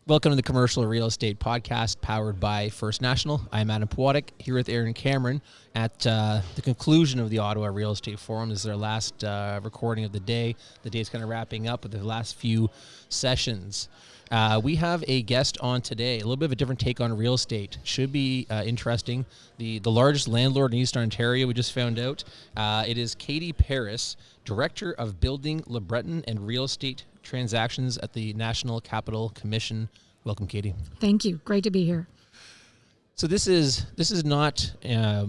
Welcome to the Commercial Real Estate Podcast powered by First National. I'm Adam Pawadic here with Aaron Cameron at the conclusion of the Ottawa Real Estate Forum. This is our last recording of the day. The day's kind of wrapping up with the last few sessions. We have a guest on today, a little bit of a different take on real estate. Should be interesting. The largest landlord in Eastern Ontario, we just found out. It is Katie Paris, Director of Building, LeBreton, and Real Estate Transactions at the National Capital Commission. Welcome, Katie. Thank you. Great to be here. So this is not a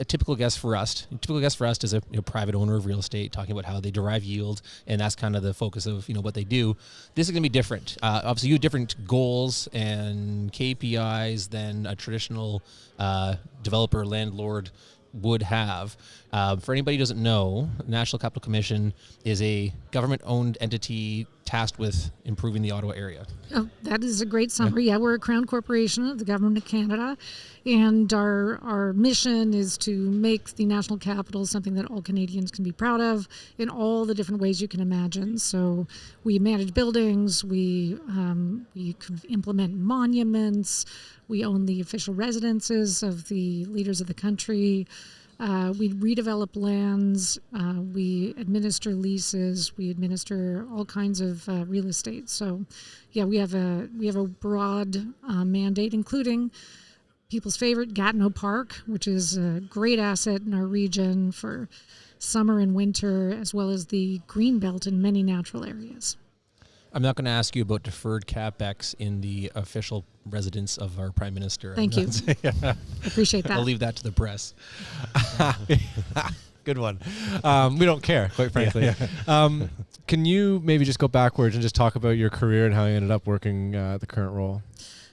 typical guest for us. A typical guest for us is a private owner of real estate talking about how they derive yield, and that's kind of the focus of what they do. This is going to be different. Obviously, you have different goals and KPIs than a traditional developer landlord would have. For anybody who doesn't know, the National Capital Commission is a government-owned entity tasked with improving the Ottawa area. Oh, that is a great summary. Yeah, we're a Crown Corporation of the Government of Canada, and our mission is to make the National Capital something that all Canadians can be proud of in all the different ways you can imagine. So we manage buildings, we implement monuments, we own the official residences of the leaders of the country. We redevelop lands, we administer leases, we administer all kinds of real estate. So, yeah, we have a broad mandate, including people's favorite Gatineau Park, which is a great asset in our region for summer and winter, as well as the Greenbelt in many natural areas. I'm not going to ask you about deferred CapEx in the official residence of our Prime Minister. Thank you. Appreciate that. I'll leave that to the press. Good one. We don't care, quite frankly. Yeah. Can you maybe just go backwards and just talk about your career and how you ended up working the current role?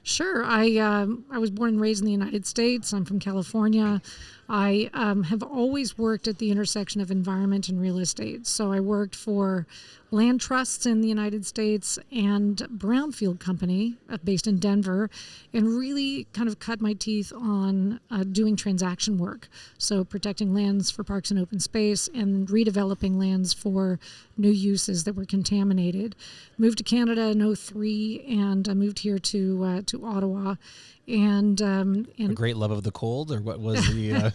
Sure. I was born and raised in the United States. I'm from California. I have always worked at the intersection of environment and real estate. So I worked for land trusts in the United States and Brownfield Company based in Denver, and really kind of cut my teeth on doing transaction work. So protecting lands for parks and open space and redeveloping lands for new uses that were contaminated. Moved to Canada in 2003, and I moved here to Ottawa. And a great love of the cold, or what was the?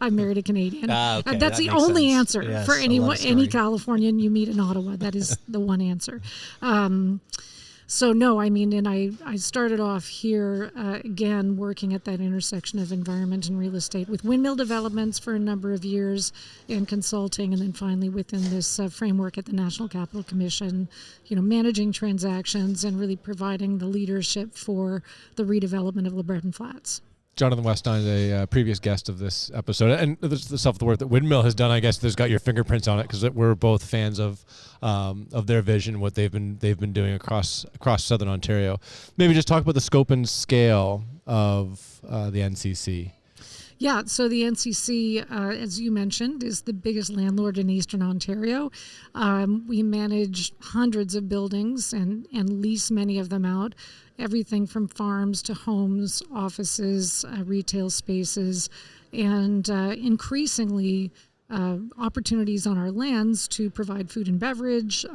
I married a Canadian. Okay, That's the only sense. answer Yes, for any Californian you meet in Ottawa. That is the one answer. So no, I mean, and I started off here again working at that intersection of environment and real estate with windmill developments for a number of years and consulting, and then finally within this framework at the National Capital Commission, managing transactions and really providing the leadership for the redevelopment of LeBreton Flats. Jonathan Westine is a previous guest of this episode, and the stuff the work that Windmill has done, I guess, there's got your fingerprints on it because we're both fans of their vision, what they've been doing across Southern Ontario. Maybe just talk about the scope and scale of the NCC. Yeah, so the NCC, as you mentioned, is the biggest landlord in Eastern Ontario. We manage hundreds of buildings and lease many of them out. Everything from farms to homes, offices, retail spaces, and increasingly opportunities on our lands to provide food and beverage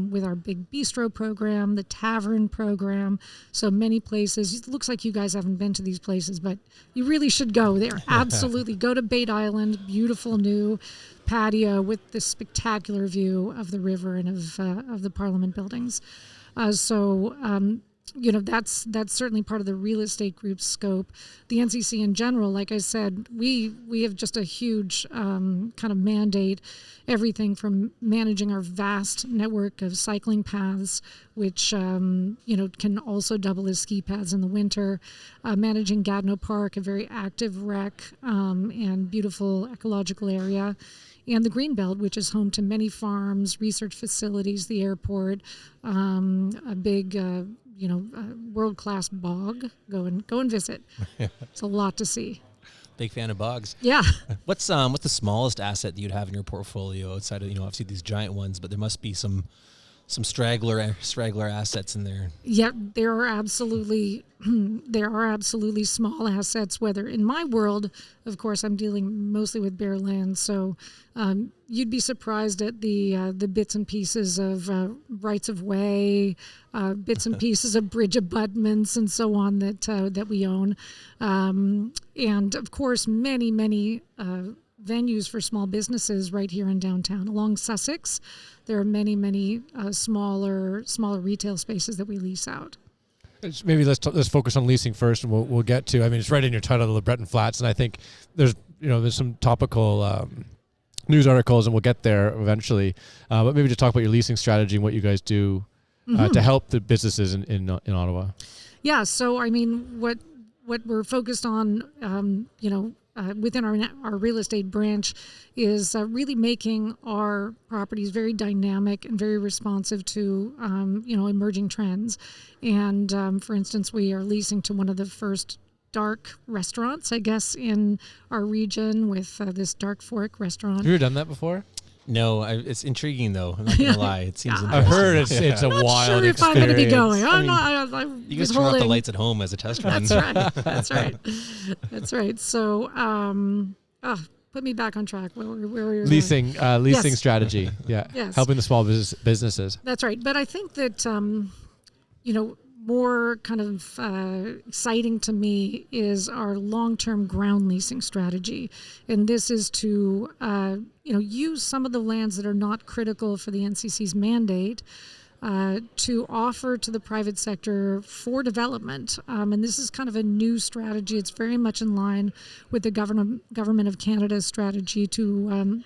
with our big bistro program, the tavern program. So many places. It looks like you guys haven't been to these places, but you really should go there. Absolutely. Go to Bate Island, beautiful new patio with this spectacular view of the river and of the Parliament buildings. That's certainly part of the real estate group's scope. The NCC in general, like I said, we have just a huge kind of mandate, everything from managing our vast network of cycling paths, which can also double as ski paths in the winter, managing Gatineau Park, a very active rec and beautiful ecological area, and the Greenbelt, which is home to many farms, research facilities, the airport, a big world-class bog. Go and visit. It's a lot to see. Big fan of bogs. Yeah. What's the smallest asset that you'd have in your portfolio outside of obviously these giant ones, but there must be some some straggler assets in there. Yeah, there are absolutely small assets. Whether in my world, of course, I'm dealing mostly with bare land, so you'd be surprised at the bits and pieces of rights of way, bits and pieces of bridge abutments, and so on that we own, and of course, many venues for small businesses right here in downtown. Along Sussex, there are many smaller retail spaces that we lease out. Maybe let's focus on leasing first, and we'll get to. I mean, it's right in your title, the LeBreton Flats, and I think there's some topical news articles, and we'll get there eventually. But maybe just talk about your leasing strategy and what you guys do to help the businesses in Ottawa. Yeah. So I mean, what we're focused on, within our real estate branch is really making our properties very dynamic and very responsive to emerging trends. And for instance, we are leasing to one of the first dark restaurants, I guess, in our region with this Dark Fork restaurant. Have you ever done that before? No, it's intriguing though. I'm not gonna lie. It seems interesting. I've heard it's a I'm not wild sure experience. if I'm going to be going. You guys turn off the lights at home as a test run. That's right. So, put me back on track. Where were you? Leasing strategy. Yeah. Yes. Helping the small businesses. That's right. But I think that, more kind of exciting to me is our long-term ground leasing strategy. And this is to, use some of the lands that are not critical for the NCC's mandate to offer to the private sector for development. And this is kind of a new strategy. It's very much in line with the government of Canada's strategy to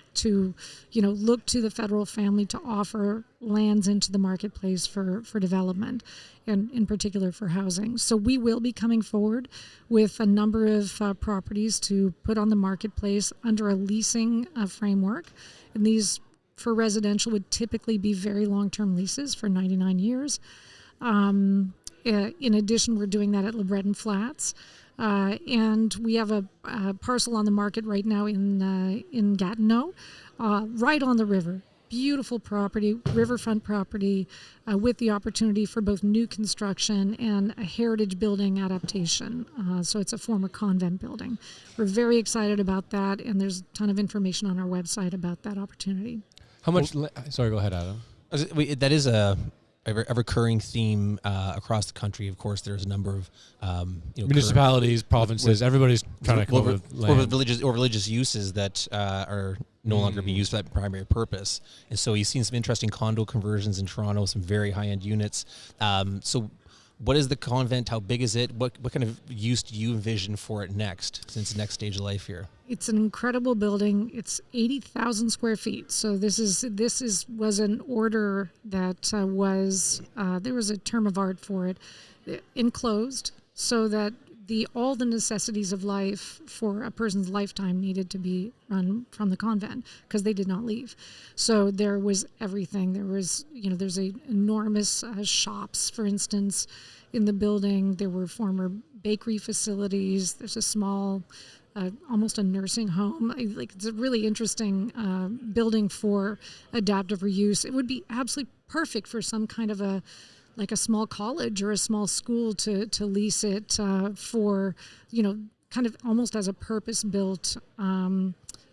look to the federal family to offer lands into the marketplace for development, and in particular for housing. So we will be coming forward with a number of properties to put on the marketplace under a leasing framework. And these for residential would typically be very long-term leases for 99 years. In addition, we're doing that at LeBreton Flats. And we have a parcel on the market right now in Gatineau, right on the river. Beautiful property, riverfront property, with the opportunity for both new construction and a heritage building adaptation. So it's a former convent building. We're very excited about that, and there's a ton of information on our website about that opportunity. How much? Sorry, go ahead, Adam. That is a recurring theme across the country. Of course, there's a number of municipalities, provinces. Everybody's trying to come up with land. Religious uses that are no longer being used for that primary purpose. And so you've seen some interesting condo conversions in Toronto, some very high-end units. So what is the convent? How big is it? What kind of use do you envision for it next, since the next stage of life here? It's an incredible building. It's 80,000 square feet. So this was an order that was there was a term of art for it, enclosed, so that all the necessities of life for a person's lifetime needed to be run from the convent, because they did not leave. So there was everything. There was, there's enormous shops, for instance, in the building. There were former bakery facilities. There's a small, almost a nursing home. It's a really interesting building for adaptive reuse. It would be absolutely perfect for some kind of a small college or a small school to lease it for, kind of almost as a purpose-built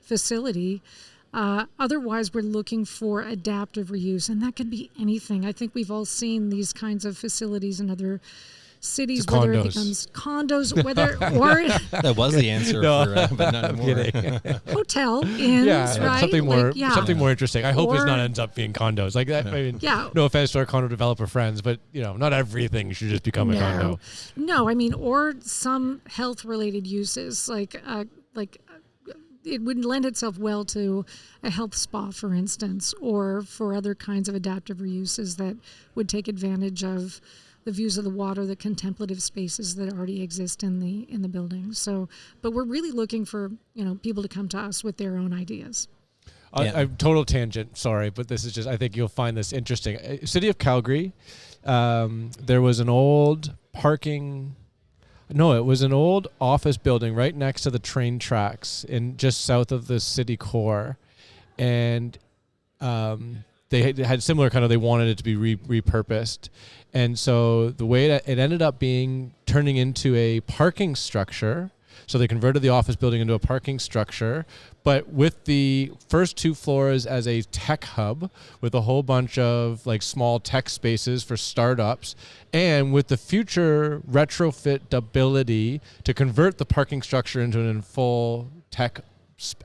facility. Otherwise, we're looking for adaptive reuse, and that could be anything. I think we've all seen these kinds of facilities in other cities, whether it becomes condos, that was the answer, but not anymore. Hotel inns, right? Something more interesting. I hope it not ends up being condos like that. I mean, no offense to our condo developer friends, but not everything should just become a condo. No, I mean, or some health-related uses, like it would lend itself well to a health spa, for instance, or for other kinds of adaptive reuses that would take advantage of the views of the water, the contemplative spaces that already exist in the building. So, but we're really looking for people to come to us with their own ideas. I'm total tangent, sorry, but this is just, I think you'll find this interesting. City of Calgary, there was an old it was an old office building right next to the train tracks just south of the city core. And they had similar kind of, they wanted it to be repurposed. And so the way it ended up turning into a parking structure. So they converted the office building into a parking structure, but with the first 2 floors as a tech hub with a whole bunch of like small tech spaces for startups, and with the future retrofit ability to convert the parking structure into a full tech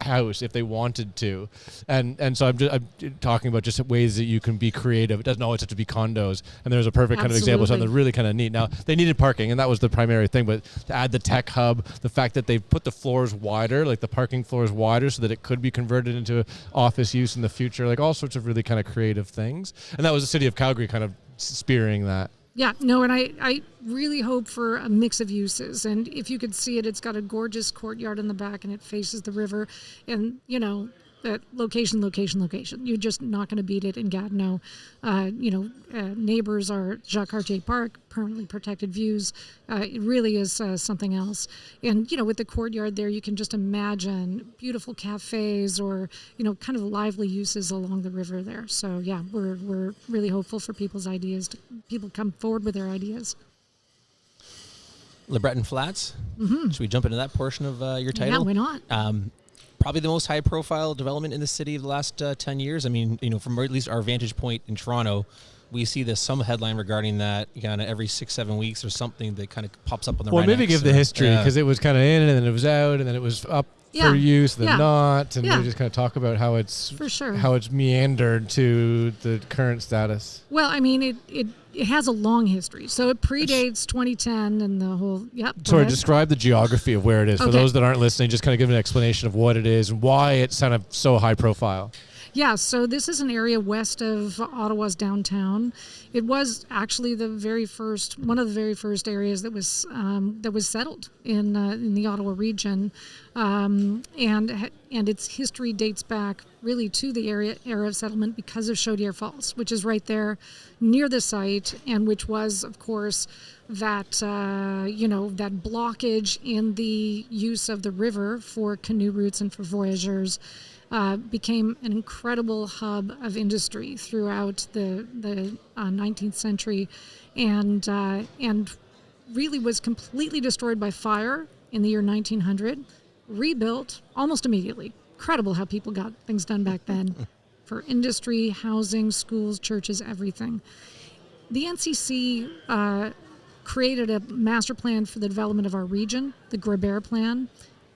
house if they wanted to. And so I'm talking about just ways that you can be creative. It doesn't always have to be condos. And there's a perfect kind of example of something really kind of neat. Now, they needed parking, and that was the primary thing, but to add the tech hub, the fact that they've put the floors wider, like the parking floors wider, so that it could be converted into office use in the future, like all sorts of really kind of creative things. And that was the city of Calgary kind of spearheading that. Yeah, no, and I really hope for a mix of uses. And if you could see it, it's got a gorgeous courtyard in the back, and it faces the river. And, you know, that location. You're just not going to beat it in Gatineau. Neighbors are Jacques Cartier Park, permanently protected views. It really is something else. And, you know, with the courtyard there, you can just imagine beautiful cafes or, you know, kind of lively uses along the river there. So, yeah, we're really hopeful for people's ideas. People come forward with their ideas. Le Breton Flats. Mm-hmm. Should we jump into that portion of your title? Yeah, why not? Probably the most high-profile development in the city of the last 10 years. I mean, you know, from at least our vantage point in Toronto, we see some headline regarding that kind of every 6-7 weeks or something that kind of pops up on the. Well, maybe give the history, because it was kind of in and then it was out and then it was up for use, then not, and we just kind of talk about how it's for sure how it's meandered to the current status. Well, I mean, it has a long history, so it predates 2010 and the whole. Sorry, describe the geography of where it is for those that aren't listening. Just kind of give an explanation of what it is and why it's kind of so high profile. Yeah, so this is an area west of Ottawa's downtown. It was actually one of the very first areas that was settled in the Ottawa region, and its history dates back really to the era of settlement because of Chaudière Falls, which is right there near the site, and which was, of course, that that blockage in the use of the river for canoe routes and for voyageurs. Became an incredible hub of industry throughout the 19th century, and really was completely destroyed by fire in the year 1900, rebuilt almost immediately. Incredible how people got things done back then for industry, housing, schools, churches, everything. The NCC created a master plan for the development of our region, the Grébert Plan.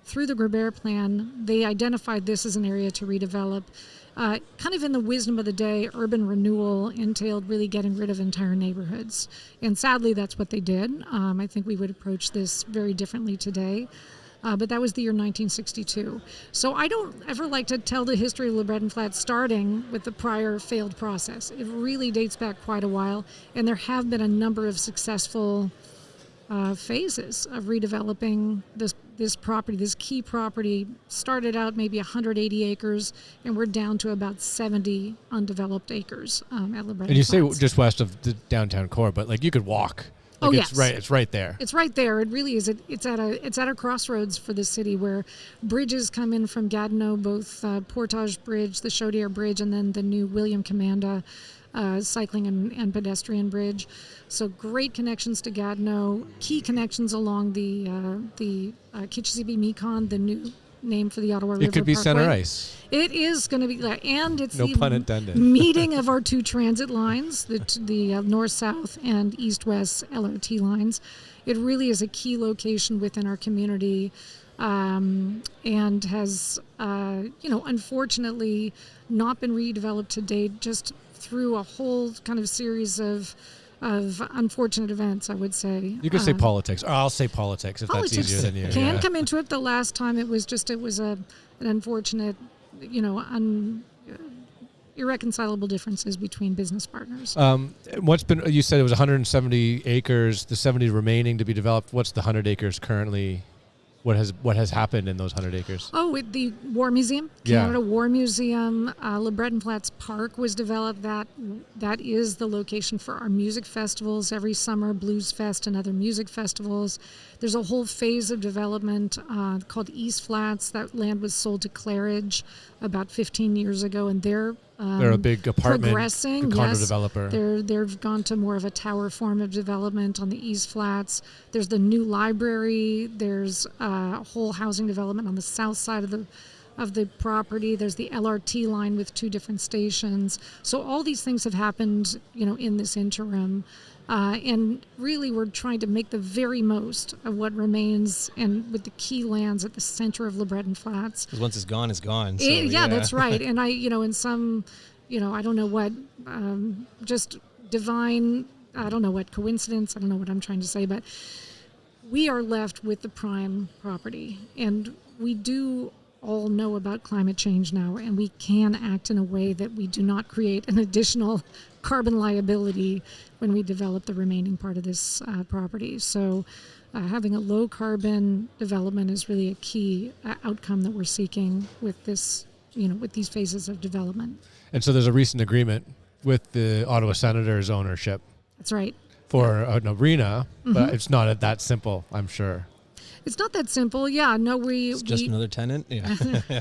Through the Grébert Plan, they identified this as an area to redevelop. Kind of in the wisdom of the day, urban renewal entailed really getting rid of entire neighborhoods. And sadly, that's what they did. I think we would approach this very differently today. But that was the year 1962. So I don't ever like to tell the history of Le Breton Flats starting with the prior failed process. It really dates back quite a while, and there have been a number of successful phases of redeveloping this property. This key property started out maybe 180 acres, and we're down to about 70 undeveloped acres at Le Breton Flats. And you say just west of the downtown core, but like you could walk. Like yes. It's right there. It's right there. It really is. It's at a crossroads for the city where bridges come in from Gatineau, both Portage Bridge, the Chaudière Bridge, and then the new William Commanda cycling and pedestrian bridge. So great connections to Gatineau, key connections along the Kitchissippi-Mekong, the new name for the Ottawa River It could be Parkway. Center Ice. It is going to be that, and it's no pun intended. Meeting of our two transit lines, the north-south and east-west LRT lines. It really is a key location within our community, and has, unfortunately, not been redeveloped to date, just through a whole kind of series of unfortunate events, I would say. You could say politics. Or I'll say politics if that's easier than you. Can come into it. The last time it was an unfortunate, irreconcilable differences between business partners. You said it was 170 acres, the 70 remaining to be developed. What's the 100 acres currently? What has happened in those 100 acres? Oh, with the War Museum, Canada War Museum, Le Breton Flats Park was developed. That is the location for our music festivals every summer, Blues Fest and other music festivals. There's a whole phase of development called East Flats. That land was sold to Claridge about 15 years ago, and they're They're a big apartment progressing. condo Yes, developer. They've gone to more of a tower form of development on the East Flats. There's the new library. There's a whole housing development on the south side of the property. There's the LRT line with 2 different stations. So all these things have happened, in this interim. And really, we're trying to make the very most of what remains, and with the key lands at the center of LeBreton Flats. Because once it's gone, it's gone. So, Yeah, that's right. And in some, I don't know what, just divine, I don't know what coincidence, I don't know what I'm trying to say, but we are left with the prime property. And we do all know about climate change now, and we can act in a way that we do not create an additional carbon liability when we develop the remaining part of this property. So having a low carbon development is really a key outcome that we're seeking with this, with these phases of development. And so there's a recent agreement with the Ottawa Senators' ownership. That's right. For an arena, but it's not that simple, I'm sure. It's not that simple. Yeah, no, It's just another tenant. Yeah.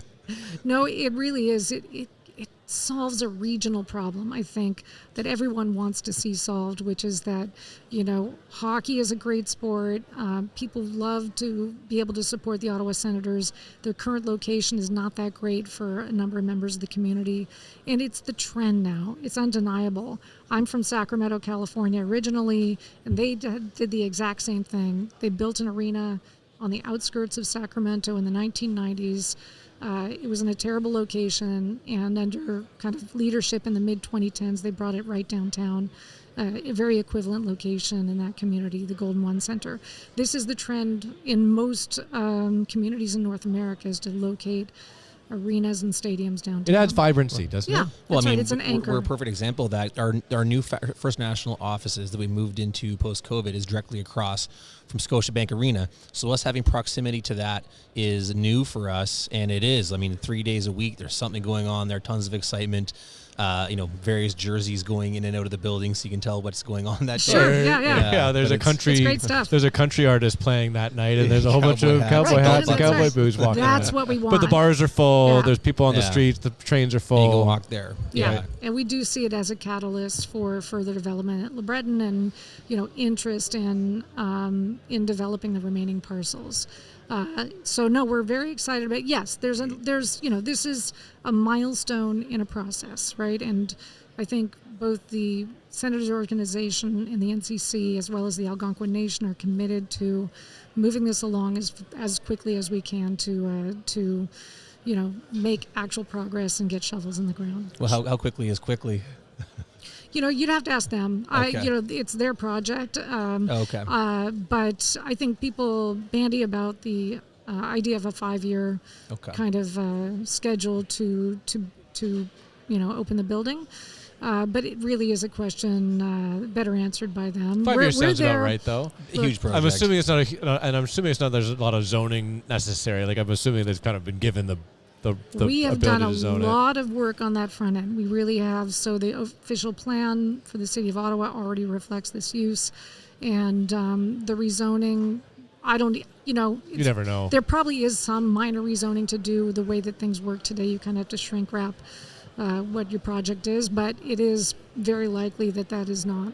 No, it really is. It solves a regional problem, I think, that everyone wants to see solved, which is that, hockey is a great sport. People love to be able to support the Ottawa Senators. Their current location is not that great for a number of members of the community. And it's the trend now. It's undeniable. I'm from Sacramento, California originally, and they did the exact same thing. They built an arena on the outskirts of Sacramento in the 1990s. It was in a terrible location, and under kind of leadership in the mid-2010s, they brought it right downtown, a very equivalent location in that community, the Golden One Center. This is the trend in most communities in North America, is to locate arenas and stadiums downtown. It adds vibrancy, doesn't Yeah, it? Well, that's I mean, right. It's an anchor. we're a perfect example of that. Our new First National offices that we moved into post-COVID is directly across from Scotiabank Arena. So us having proximity to that is new for us, and it is. I mean, 3 days a week, there's something going on there, tons of excitement. Various jerseys going in and out of the building, so you can tell what's going on that day. Sure, yeah. There's But a country. it's great stuff. There's a country artist playing that night, and there's a whole bunch of cowboy Right, hats and that's cowboy right. boots walking. That's around. what we want. But the bars are full. Yeah. There's people on the Yeah. streets. The trains are And you can full. walk there. Yeah, and we do see it as a catalyst for further development at LeBreton, and interest in developing the remaining parcels. So no, we're very excited about. Yes, there's this is a milestone in a process, right? And I think both the Senators Organization and the NCC, as well as the Algonquin Nation, are committed to moving this along as quickly as we can to make actual progress and get shovels in the ground. Well, how quickly is quickly? You'd have to ask them. Okay. It's their project. Okay. But I think people bandy about the idea of a 5-year Okay. kind of schedule to open the building. But it really is a question better answered by them. 5 years sounds about right, though. A huge project. I'm assuming it's not, and I'm assuming it's not. There's a lot of zoning necessary. Like I'm assuming they've kind of been given the we have ability done a to zone lot of work on that front end. We really have. So the official plan for the City of Ottawa already reflects this use, and the rezoning. I don't. You never know. There probably is some minor rezoning to do the way that things work today. You kind of have to shrink wrap what your project is, but it is very likely that is not.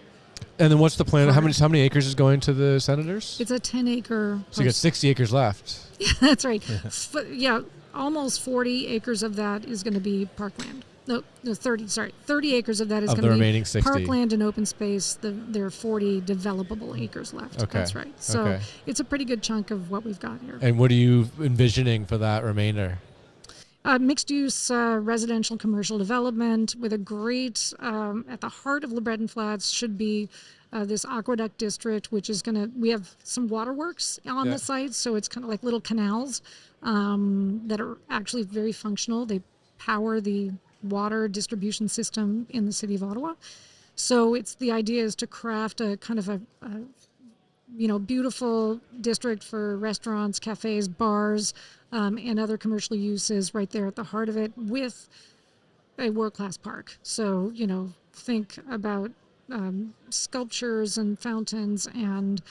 And then what's the plan? How many acres is going to the Senators? It's a 10-acre. So you got 60 acres left. Yeah, that's right. Almost 40 acres of that is going to be parkland. No, 30. Sorry, 30 acres of that is Of going the to be remaining 60. parkland and open space. There are 40 developable acres left. Okay. That's right. So Okay. it's a pretty good chunk of what we've got here. And what are you envisioning for that remainder? Mixed-use residential commercial development with a great, at the heart of LeBreton Flats should be this aqueduct district, which is we have some waterworks on the site, so it's kind of like little canals that are actually very functional. They power the water distribution system in the City of Ottawa. So the idea is to craft a kind of a beautiful district for restaurants, cafes, bars, and other commercial uses right there at the heart of it, with a world-class park. So, think about sculptures and fountains and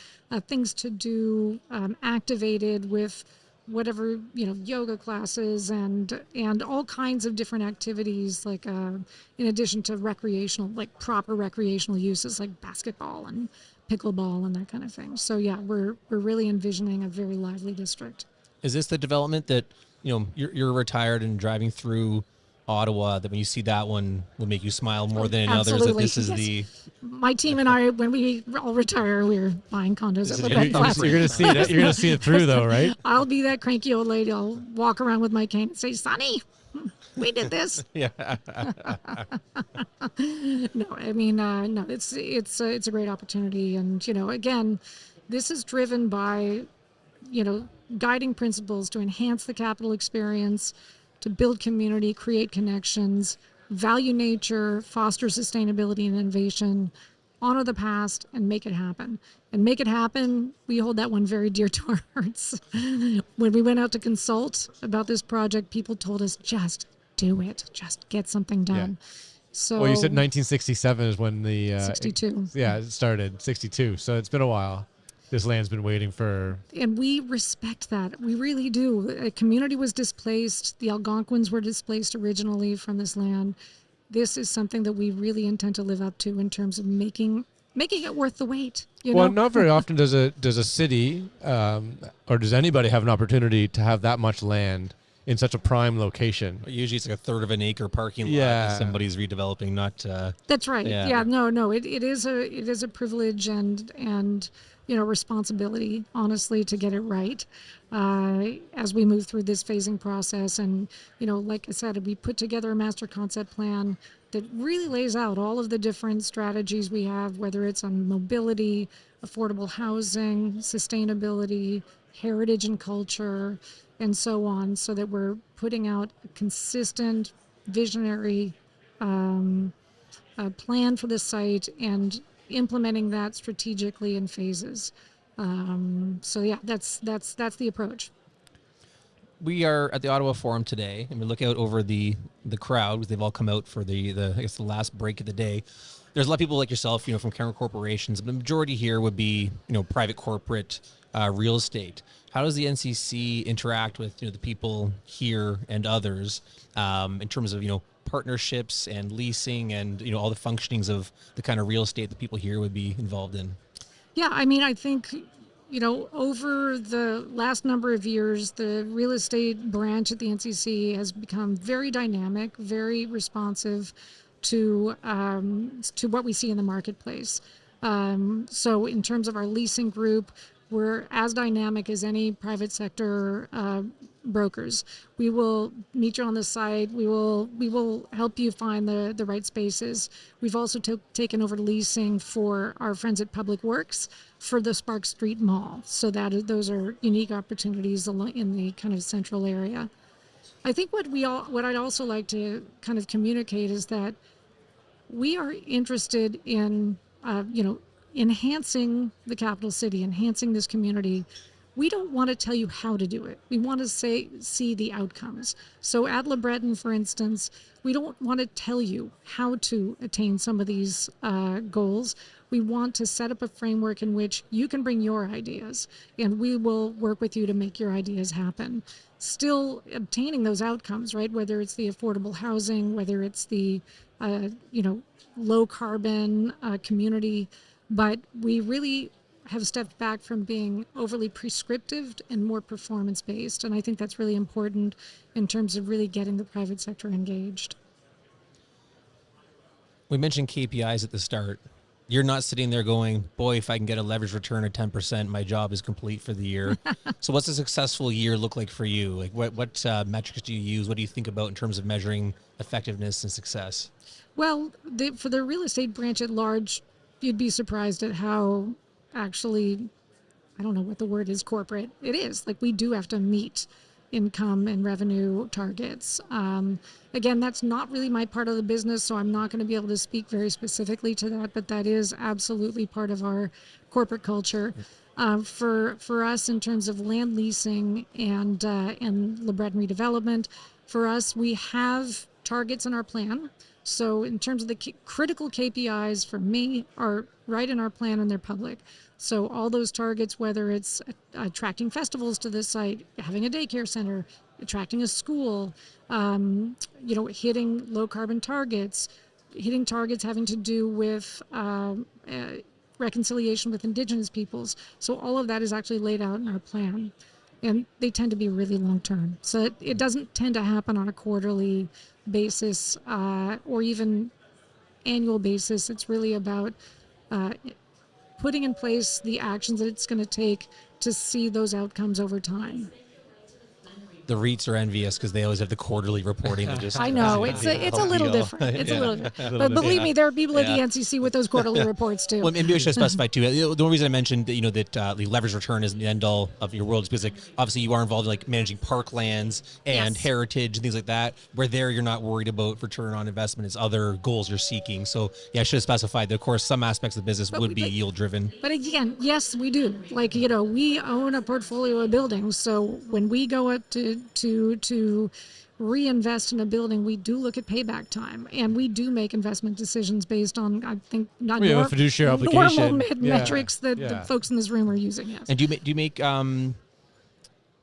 things to do, activated with whatever, yoga classes and all kinds of different activities, like in addition to recreational, like proper recreational uses like basketball and pickleball and that kind of thing. So yeah, we're really envisioning a very lively district. Is this the development that, you're retired and driving through Ottawa, that when you see that one will make you smile more than in others, that Absolutely. this is Yes. the... My team and I, when we all retire, we're buying condos at Red Flats. You're gonna see it. You're gonna see it through, though, right? I'll be that cranky old lady. I'll walk around with my cane and say, "Sonny, we did this." Yeah. No, I mean, no, it's a great opportunity, and again, this is driven by guiding principles to enhance the capital experience, to build community, create connections, value nature, foster sustainability and innovation, honor the past, and make it happen. And make it happen, we hold that one very dear to our hearts. When we went out to consult about this project, people told us, just do it, just get something done. Yeah. So, Well, you said 1967 is when the 62. it started. 62. So it's been a while. This land's been waiting for... And we respect that. We really do. A community was displaced. The Algonquins were displaced originally from this land. This is something that we really intend to live up to in terms of making it worth the wait. Well, not very often does a city or does anybody have an opportunity to have that much land in such a prime location. Usually it's like a third of an acre parking lot that somebody's redeveloping, not... That's right. Yeah, no. It is a privilege and responsibility, honestly, to get it right as we move through this phasing process. And, like I said, we put together a master concept plan that really lays out all of the different strategies we have, whether it's on mobility, affordable housing, sustainability, heritage and culture, and so on, so that we're putting out a consistent, visionary plan for the site and implementing that strategically in phases. So yeah, that's the approach. We are at the Ottawa Forum today, and we look out over the crowd, because they've all come out for the I guess the last break of the day. There's a lot of people like yourself, from Cameron corporations. But the majority here would be, private corporate real estate. How does the NCC interact with the people here and others in terms of partnerships and leasing and all the functionings of the kind of real estate that people here would be involved in? Yeah, I mean, I think over the last number of years, the real estate branch at the NCC has become very dynamic, very responsive to what we see in the marketplace. So in terms of our leasing group, we're as dynamic as any private sector brokers. We will meet you on the site. We will help you find the right spaces. We've also taken over leasing for our friends at Public Works for the Spark Street Mall. So those are unique opportunities in the kind of central area. I think what I'd also like to kind of communicate is that we are interested in enhancing the capital city, enhancing this community. We don't want to tell you how to do it. We want to see the outcomes. So at Le Breton, for instance, we don't want to tell you how to attain some of these goals. We want to set up a framework in which you can bring your ideas, and we will work with you to make your ideas happen. Still obtaining those outcomes, right? Whether it's the affordable housing, whether it's the low carbon community, but we really have stepped back from being overly prescriptive and more performance based, and I think that's really important in terms of really getting the private sector engaged. We mentioned KPIs at the start. You're not sitting there going, boy, if I can get a leverage return of 10%, my job is complete for the year. So what's a successful year look like for you? Like what metrics do you use? What do you think about in terms of measuring effectiveness and success? Well, for the real estate branch at large, you'd be surprised at how actually, I don't know what the word is, corporate it is. Like, we do have to meet income and revenue targets. Again, that's not really my part of the business, so I'm not going to be able to speak very specifically to that, but that is absolutely part of our corporate culture. For us, in terms of land leasing and Le Breton redevelopment, for us, we have targets in our plan. So in terms of the critical KPIs for me are right in our plan and they're public. So all those targets, whether it's attracting festivals to this site, having a daycare center, attracting a school, hitting low carbon targets, hitting targets having to do with reconciliation with Indigenous peoples. So all of that is actually laid out in our plan. And they tend to be really long term. So it doesn't tend to happen on a quarterly basis or even annual basis. It's really about putting in place the actions that it's going to take to see those outcomes over time. The REITs are envious because they always have the quarterly reporting. That just I know it's a little different. It's a little different. But believe me, there are people at the NCC with those quarterly reports too. Well, maybe I should specify too. The only reason I mentioned that that the leverage return isn't the end all of your world is because obviously you are involved in managing parklands and heritage and things like that. Where there you're not worried about return on investment. It's other goals you're seeking. So I should have specified that of course some aspects of the business would be yield driven. But again, yes, we do. We own a portfolio of buildings, so when we go up to reinvest in a building, we do look at payback time, and we do make investment decisions based on, I think, not a fiduciary obligation. Metrics that the folks in this room are using. Yes. And do you make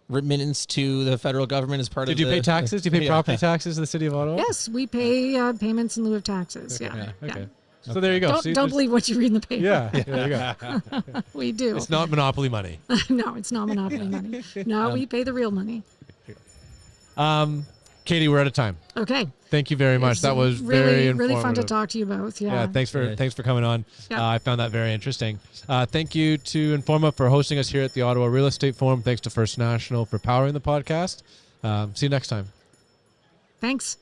remittance to the federal government as part of? Did you pay taxes? Do you pay property taxes in the city of Ottawa? Yes, we pay payments in lieu of taxes. Okay. Okay. So there you go. Don't believe what you read in the paper. Yeah, there you go. We do. It's not monopoly money. No, it's not monopoly money. No, we pay the real money. Katie, we're out of time. Okay. Thank you very much. That was really, very really fun to talk to you both. Yeah. Thanks for coming on. Yeah. I found that very interesting. Thank you to Informa for hosting us here at the Ottawa Real Estate Forum. Thanks to First National for powering the podcast. See you next time. Thanks.